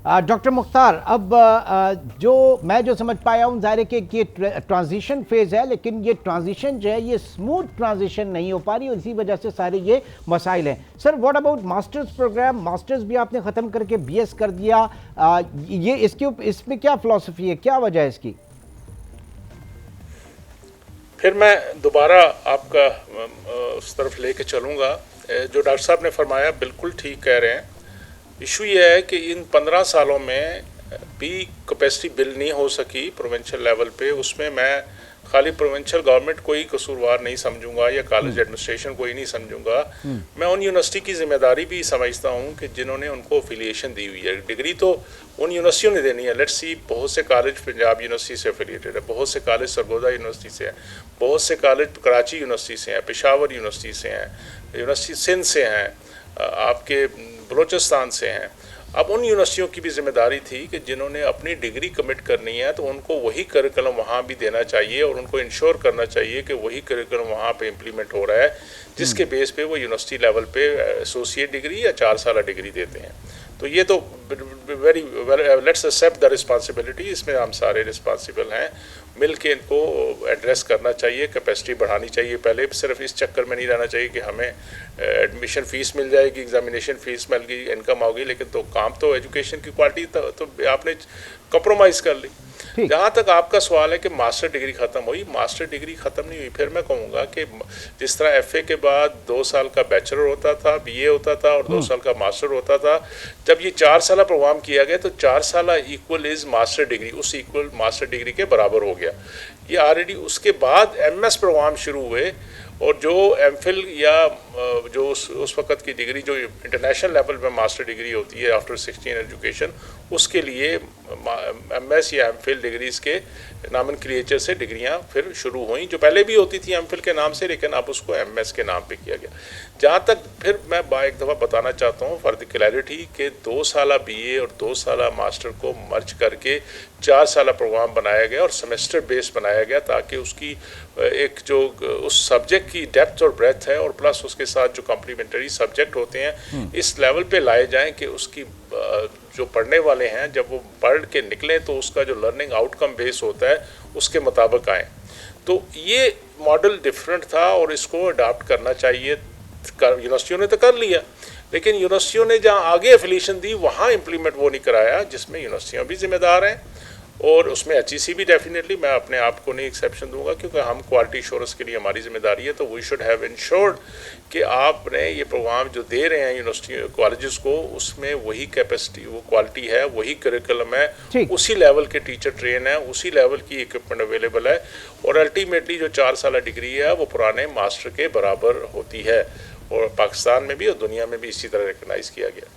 Doctor Mukhtar, अब जो समझ पाया हूँ, ज़ाहिर है कि ये ट्रांजिशन फेज़ है, लेकिन ये ट्रांजिशन जो है ये स्मूथ ट्रांजिशन नहीं हो पा रही और इसी वजह से सारे ये मसाइल हैं। Sir, what about masters program? Masters भी आपने ख़त्म करके बीएस कर दिया, ये इसमें क्या फ़िलासफ़ी है, क्या वजह है इसकी? फिर मैं दोबारा आपका उस तरफ लेके चलूँगा। जो डॉक्टर साहब ने फरमाया बिल्कुल ठीक कह रहे हैं। इशू ये है कि इन 15 सालों में भी कैपेसिटी बिल नहीं हो सकी प्रोविंशियल लेवल पे। उसमें मैं खाली प्रोविंशियल गवर्नमेंट को ही कसूरवार नहीं समझूंगा या कॉलेज एडमिनिस्ट्रेशन को ही नहीं समझूंगा। मैं उन यूनिवर्सिटी की जिम्मेदारी भी समझता हूँ कि जिन्होंने उनको एफिलिएशन दी हुई है। डिग्री तो उन यूनिवर्सिटियों ने देनी है। लेट्स सी, बहुत से कॉलेज पंजाब यूनिवर्सिटी से एफिलिएटेड है, बहुत से कॉलेज सरगोदा यूनिवर्सिटी से हैं, बहुत से कॉलेज कराची यूनिवर्सिटी से हैं, पेशावर यूनिवर्सिटी से हैं, यूनिवर्सिटी सिंध से हैं, आपके बलोचिस्तान से हैं। अब उन यूनिवर्सिटियों की भी जिम्मेदारी थी कि जिन्होंने अपनी डिग्री कमिट करनी है तो उनको वही करिकुलम वहाँ भी देना चाहिए और उनको इंश्योर करना चाहिए कि वही करिकुलम वहाँ पे इम्प्लीमेंट हो रहा है जिसके बेस पे वो यूनिवर्सिटी लेवल पे एसोसिएट डिग्री या 4 साल डिग्री देते हैं। तो ये तो very let's accept the responsibility, इसमें हम सारे रिस्पॉन्सिबल हैं। मिल के इनको एड्रेस करना चाहिए, कैपेसिटी बढ़ानी चाहिए। पहले सिर्फ इस चक्कर में नहीं रहना चाहिए कि हमें एडमिशन फ़ीस मिल जाएगी, एग्जामिनेशन फ़ीस मिल गई, इनकम होगी, लेकिन तो काम तो एजुकेशन की क्वालिटी तो आपने कंप्रोमाइज़ कर ली। जहाँ तक आपका सवाल है कि मास्टर डिग्री ख़त्म हुई, मास्टर डिग्री ख़त्म नहीं हुई। फिर मैं कहूँगा कि जिस तरह एफए के बाद 2 साल का बैचलर होता था, बीए होता था और 2 साल का मास्टर होता था, जब ये 4 साल प्रोग्राम किया गया तो 4 साल इक्वल इज़ मास्टर डिग्री, उस इक्वल मास्टर डिग्री के बराबर हो गया ये ऑलरेडी। उसके बाद एमएस प्रोग्राम शुरू हुए और जो एमफिल या जो उस वक़्त की डिग्री जो इंटरनेशनल लेवल पे मास्टर डिग्री होती है आफ्टर 16 एजुकेशन, उसके लिए एमएस या एमफिल डिग्रीज़ के नामनक्लेचर से डिग्रियां फिर शुरू हुई, जो पहले भी होती थी एमफिल के नाम से, लेकिन अब उसको एमएस के नाम पे किया गया। जहाँ तक फिर मैं एक दफ़ा बताना चाहता हूँ फॉर द क्लैरिटी कि 2 साल बीए और 2 साल मास्टर को मर्ज करके 4 साल प्रोग्राम बनाया गया और सेमेस्टर बेस बनाया गया ताकि उसकी एक जो उस सब्जेक्ट की डेप्थ और ब्रेथ है और प्लस उसके साथ जो कॉम्प्लीमेंट्री सब्जेक्ट होते हैं इस लेवल पे लाए जाएं कि उसकी जो पढ़ने वाले हैं जब वो पढ़ के निकलें तो उसका जो लर्निंग आउटकम बेस होता है उसके मुताबिक आए। तो ये मॉडल डिफरेंट था और इसको अडॉप्ट करना चाहिए। यूनिवर्सिटियों ने तो कर लिया, लेकिन यूनिवर्सिटियों ने जहाँ आगे एफिलिएशन दी वहाँ इम्प्लीमेंट वो नहीं कराया जिसमें यूनिवर्सिटियाँ भी जिम्मेदार हैं और उसमें एचईसी भी डेफिनेटली, मैं अपने आप को नहीं एक्सेप्शन दूंगा क्योंकि हम क्वालिटी एश्योरेंस के लिए हमारी जिम्मेदारी है। तो वी शुड हैव इंश्योर्ड कि आपने ये प्रोग्राम जो दे रहे हैं यूनिवर्सिटी कॉलेजेस को उसमें वही कैपेसिटी, वो क्वालिटी है, वही करिकुलम है, उसी लेवल के टीचर ट्रेन है, उसी लेवल की इक्विपमेंट अवेलेबल है और अल्टीमेटली जो 4 साल डिग्री है वो पुराने मास्टर के बराबर होती है और पाकिस्तान में भी और दुनिया में भी इसी तरह रिकगनाइज़ किया गया।